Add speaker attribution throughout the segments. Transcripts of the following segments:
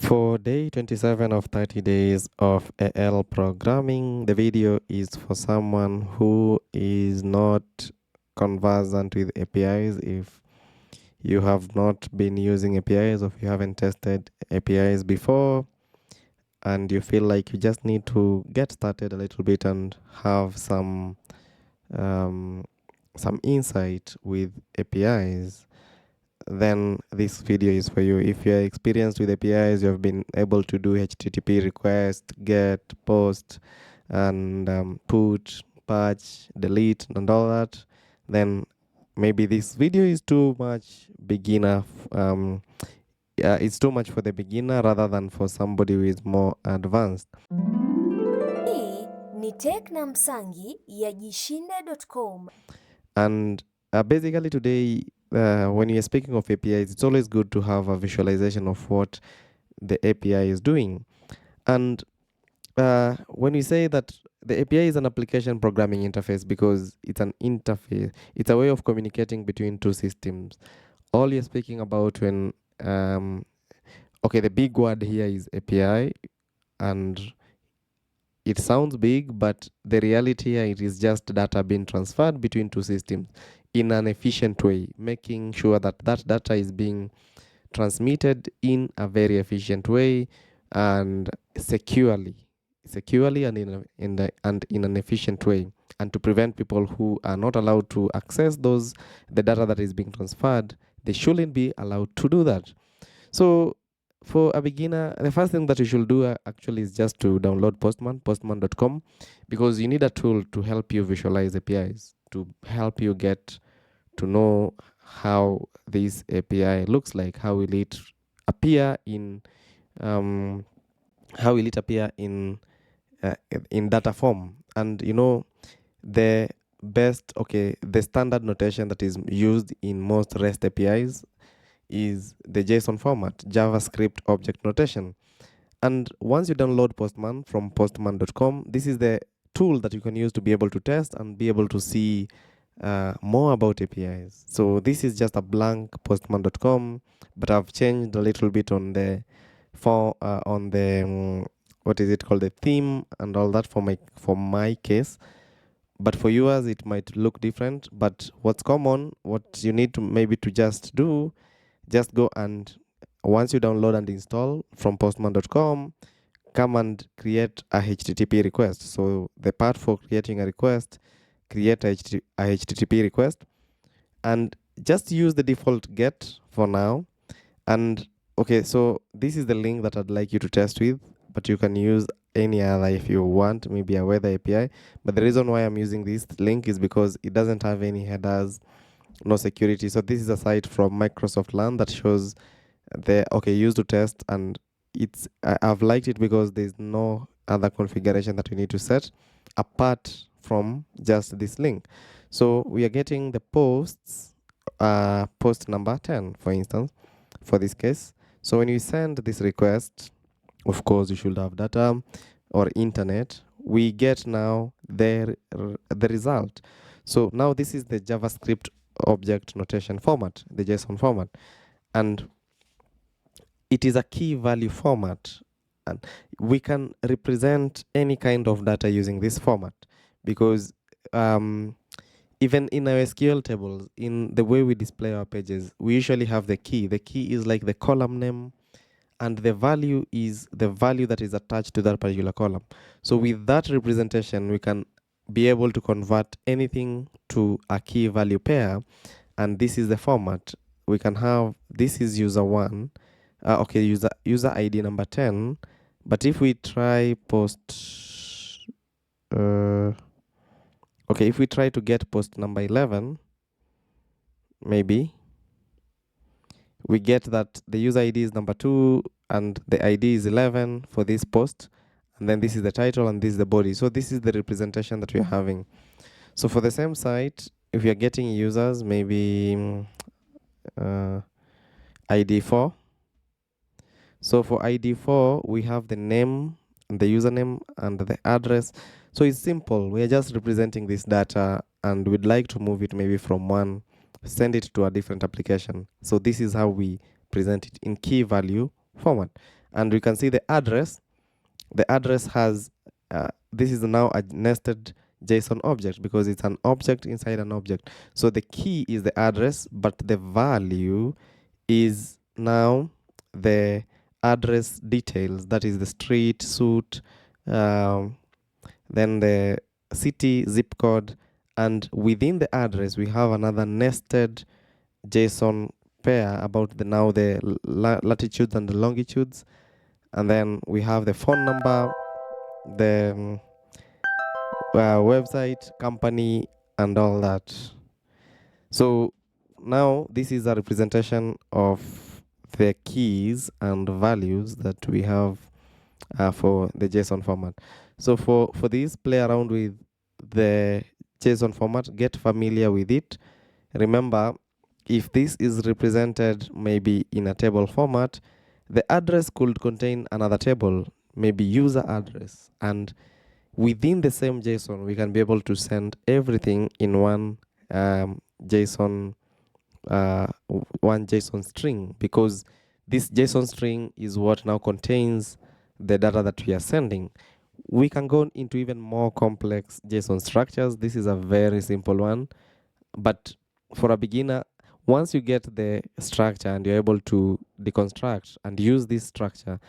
Speaker 1: For day 27 of 30 days of AL programming, the video is for someone who is not conversant with APIs. If you have not been using APIs or if you haven't tested APIs before and you feel like you just need to get started a little bit and have some insight with APIs, then this video is for you. If you're experienced with APIs, you have been able to do HTTP request, get, post, and put, patch, delete, and all that, then maybe this video is too much beginner. It's too much for the beginner rather than for somebody who is more advanced.
Speaker 2: Hii ni Tech na Msangi ya jishinde.com.
Speaker 1: And basically today, when you're speaking of APIs, it's always good to have a visualization of what the API is doing. And when we say that the API is an application programming interface, because it's an interface, it's a way of communicating between two systems. All you're speaking about when, the big word here is API, and it sounds big, but the reality here, it is just data being transferred between two systems in an efficient way, making sure that that data is being transmitted in a very efficient way and securely and in an efficient way, and to prevent people who are not allowed to access the data that is being transferred. They shouldn't be allowed to do that. So for a beginner, the first thing that you should do actually is just to download postman.com, because you need a tool to help you visualize APIs, to help you get to know how this API looks like, how will it appear in data form. And the the standard notation that is used in most REST APIs is the JSON format, JavaScript object notation. And once you download Postman from postman.com, this is the tool that you can use to be able to test and be able to see more about APIs. So this is just a blank postman.com, but I've changed a little bit on the what is it called, the theme and all that for my case. But for yours it might look different. But what's common, what you need to maybe to just do, just go and once you download and install from postman.com, come and create a HTTP request. So the part for creating a request, create a HTTP request, and just use the default GET for now. And okay, so this is the link that I'd like you to test with, but you can use any other if you want, maybe a weather API. But the reason why I'm using this link is because it doesn't have any headers, no security. So this is a site from Microsoft Learn that shows use to test, and I've liked it because there's no other configuration that we need to set apart from just this link. So we are getting the post number 10, for instance, for this case. So when you send this request, of course you should have data or internet. We get now the result. So now this is the JavaScript object notation format, the JSON format, and it is a key value format, and we can represent any kind of data using this format, because even in our SQL tables, in the way we display our pages, we usually have the key. The key is like the column name, and the value is the value that is attached to that particular column. So with that representation, we can be able to convert anything to a key value pair, and this is the format. We can have, this is user 1, user ID number 10, but if we try if we try to get post number 11, maybe we get that the user ID is number 2 and the ID is 11 for this post, and then this is the title and this is the body. So this is the representation that we are having. So for the same site, if we are getting users, maybe ID 4. So for ID 4, we have the name, the username, and the address. So it's simple. We are just representing this data, and we'd like to move it maybe from one, send it to a different application. So this is how we present it in key value format. and we can see the address. The address has this is now a nested JSON object because it's an object inside an object. So the key is the address, but the value is now the address details, that is the street, suit, um, then the city, zip code, and within the address we have another nested JSON pair about the latitudes and the longitudes, and then we have the phone number, the website, company, and all that. So now this is a representation of the keys and values that we have for the JSON format. So for this, play around with the JSON format, get familiar with it. Remember, if this is represented maybe in a table format, the address could contain another table, maybe user address, and within the same JSON, we can be able to send everything in JSON, one JSON string, because this JSON string is what now contains the data that we are sending. We can go into even more complex JSON structures. This is a very simple one, but for a beginner, once you get the structure and you're able to deconstruct and use this structure,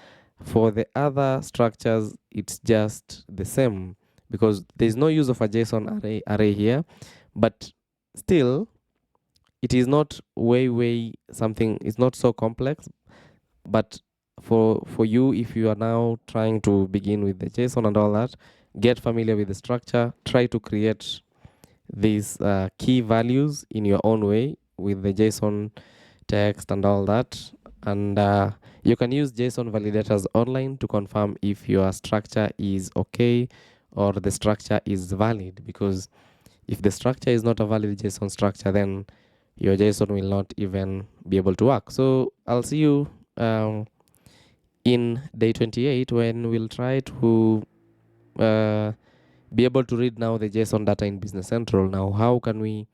Speaker 1: for the other structures, it's just the same because there's no use of a JSON array here, but still, it is not way something. It's not so complex, but for you, if you are now trying to begin with the JSON and all that, get familiar with the structure. Try to create these key values in your own way with the JSON text and all that. And you can use JSON validators online to confirm if your structure is okay or the structure is valid, because if the structure is not a valid JSON structure, then your JSON will not even be able to work. So I'll see you in day 28 when we'll try to be able to read now the JSON data in Business Central. Now, how can we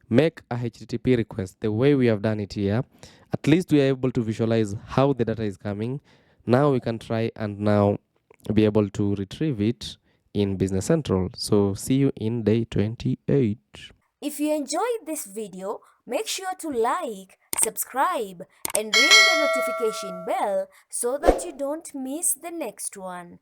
Speaker 1: make a HTTP request the way we have done it here? At least we are able to visualize how the data is coming. Now we can try and now be able to retrieve it in Business Central. So see you in day 28.
Speaker 2: If you enjoyed this video, make sure to like, subscribe, and ring the notification bell so that you don't miss the next one.